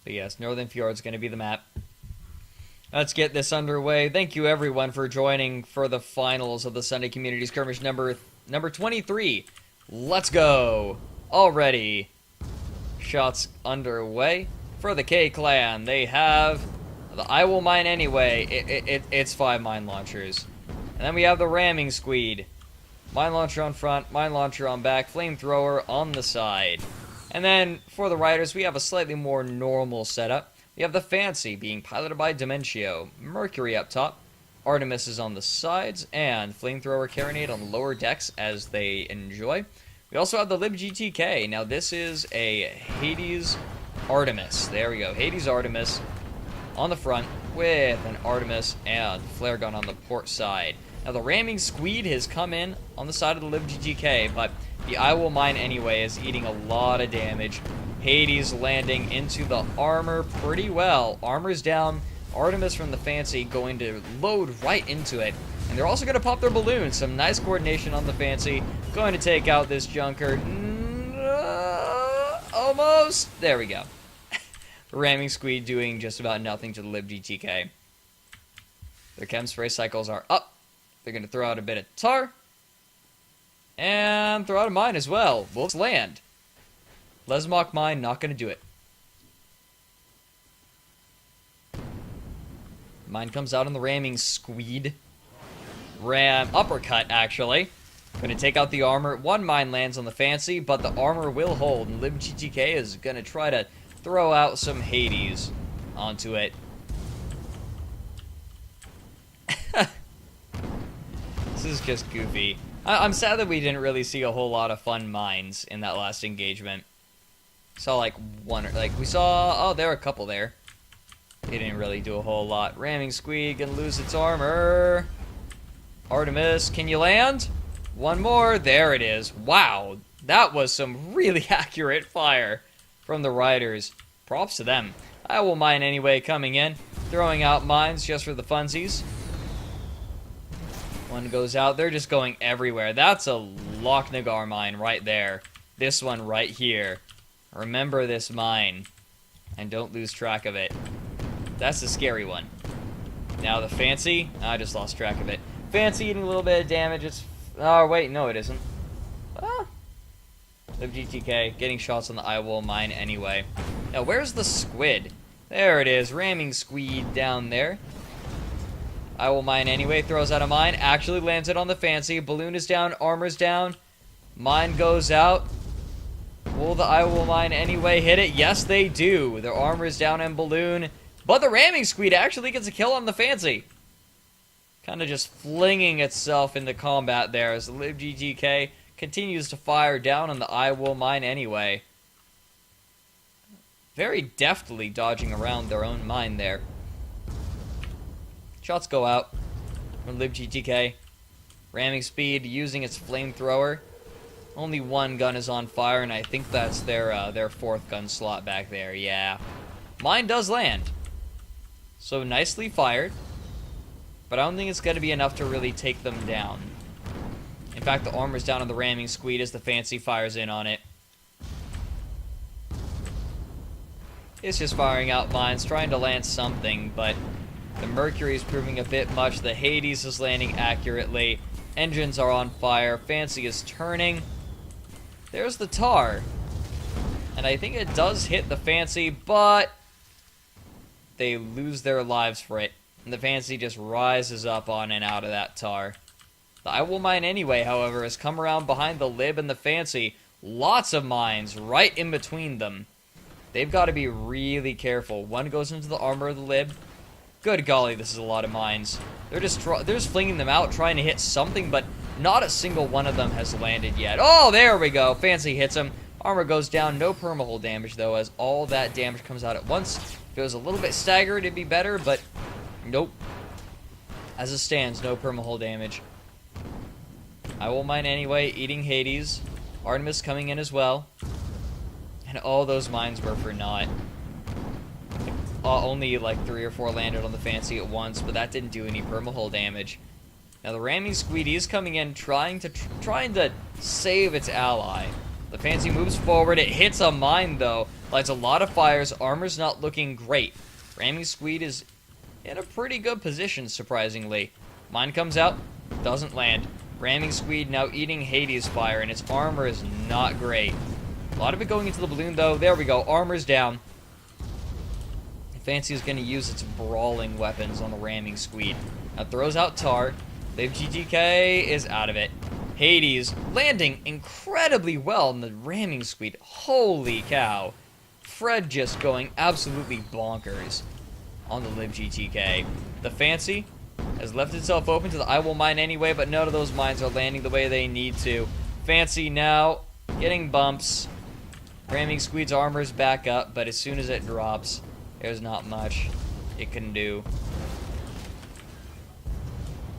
But yes, Northern Fjords going to be the map. Let's get this underway. Thank you everyone for joining for the finals of the Sunday Community Skirmish number 23. Let's go. Already. Shots underway. For the kClan, they have the I Will Mine Anyway. It's 5 mine launchers. And then we have the ramming squeed. Mine launcher on front, mine launcher on back, flamethrower on the side. And then for the riders, we have a slightly more normal setup. We have the Fancy being piloted by Dementio, Mercury up top, Artemis is on the sides, and Flamethrower Carronade on the lower decks as they enjoy. We also have the LibGTK. Now this is a Hades Artemis. There we go, Hades Artemis on the front with an Artemis and flare gun on the port side. Now the ramming squeed has come in on the side of the LibGTK, but the I Will Mine Anyway is eating a lot of damage. Hades landing into the armor pretty well. Armor's down. Artemis from the Fancy going to load right into it. And they're also going to pop their balloon. Some nice coordination on the Fancy. Going to take out this Junker. Almost. There we go. The ramming squeed doing just about nothing to the LibGTK. Their chem spray cycles are up. They're going to throw out a bit of tar. And throw out a mine as well. Wolves land. Lesmok mine, not going to do it. Mine comes out on the ramming squeed. Ram, uppercut actually. Going to take out the armor. One mine lands on the Fancy, but the armor will hold. And LibGTK is going to try to throw out some Hades onto it. This is just goofy. I'm sad that we didn't really see a whole lot of fun mines in that last engagement. Saw like one, like we saw, oh, there were a couple there. They didn't really do a whole lot. Ramming squeed, gonna lose its armor. Artemis, can you land? One more, there it is. Wow, that was some really accurate fire from the riders. Props to them. I Will Mine Anyway coming in, throwing out mines just for the funsies. One goes out, they're just going everywhere. That's a Lochnagar mine right there. This one right here. Remember this mine, and don't lose track of it. That's the scary one. Now the Fancy, I just lost track of it. Fancy eating a little bit of damage, it's... Oh, wait, no it isn't. Ah. LibGTK getting shots on the I Will Mine Anyway. Now, where's the squid? There it is, ramming squeed down there. I Will Mine Anyway, throws out a mine, actually lands it on the Fancy. Balloon is down, armor's down. Mine goes out. Will the I Will Mine Anyway hit it? Yes, they do. Their armor is down and balloon. But the ramming squeed actually gets a kill on the Fancy. Kind of just flinging itself into combat there as the LibGTK continues to fire down on the I Will Mine Anyway. Very deftly dodging around their own mine there. Shots go out from LibGTK. Ramming speed using its flamethrower. Only one gun is on fire, and I think that's their fourth gun slot back there. Yeah. Mine does land. So nicely fired. But I don't think it's going to be enough to really take them down. In fact, the armor's down on the ramming squeed as the Fancy fires in on it. It's just firing out mines, trying to land something, but the Mercury is proving a bit much. The Hades is landing accurately. Engines are on fire. Fancy is turning. There's the tar. And I think it does hit the Fancy, but they lose their lives for it. And the Fancy just rises up on and out of that tar. The I Will Mine Anyway, however, has come around behind the Lib and the Fancy. Lots of mines right in between them. They've got to be really careful. One goes into the armor of the Lib. Good golly, this is a lot of mines. They're just flinging them out, trying to hit something, but not a single one of them has landed yet. Oh, there we go. Fancy hits him. Armor goes down. No permahull damage, though, as all that damage comes out at once. If it was a little bit staggered, it'd be better, but nope. As it stands, no permahull damage. I Will Mine Anyway, eating Hades. Artemis coming in as well. And all those mines were for naught. Only like 3 or 4 landed on the Fancy at once, but that didn't do any permahull damage. Now the ramming squeedy is coming in, trying to save its ally. The Fancy moves forward. It hits a mine though. Lights a lot of fires. Armor's not looking great. Ramming Squeed is in a pretty good position, surprisingly. Mine comes out. Doesn't land. Ramming Squeed now eating Hades fire, and its armor is not great. A lot of it going into the balloon, though. There we go. Armor's down. Fancy is going to use its brawling weapons on the Ramming Squeed. Now throws out Tar. LibGTK is out of it. Hades landing incredibly well in the Ramming Squeed. Holy cow. Fred just going absolutely bonkers on the LibGTK. The Fancy has left itself open to the I will mine anyway, but none of those mines are landing the way they need to. Fancy now getting bumps. Ramming Squeed's armor is back up, but as soon as it drops, there's not much it can do.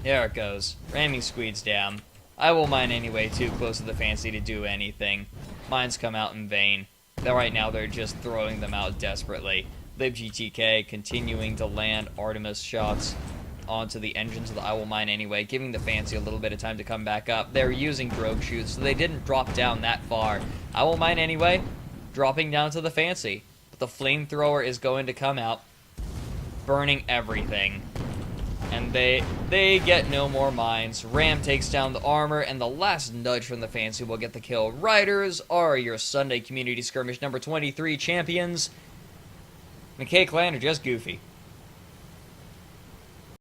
There it goes. Ramming Squeed's down. I will mine anyway, too close to the Fancy to do anything. Mines come out in vain. Right now they're just throwing them out desperately. LibGTK continuing to land Artemis shots onto the engines of the I will mine anyway, giving the Fancy a little bit of time to come back up. They're using drogue shoots, so they didn't drop down that far. I will mine anyway, dropping down to the Fancy. But the flamethrower is going to come out, burning everything. And they get no more mines. Ram takes down the armor, and the last nudge from the Fancy will get the kill. Rydrs are your Sunday Community Skirmish number 23 champions. And kClan are just goofy.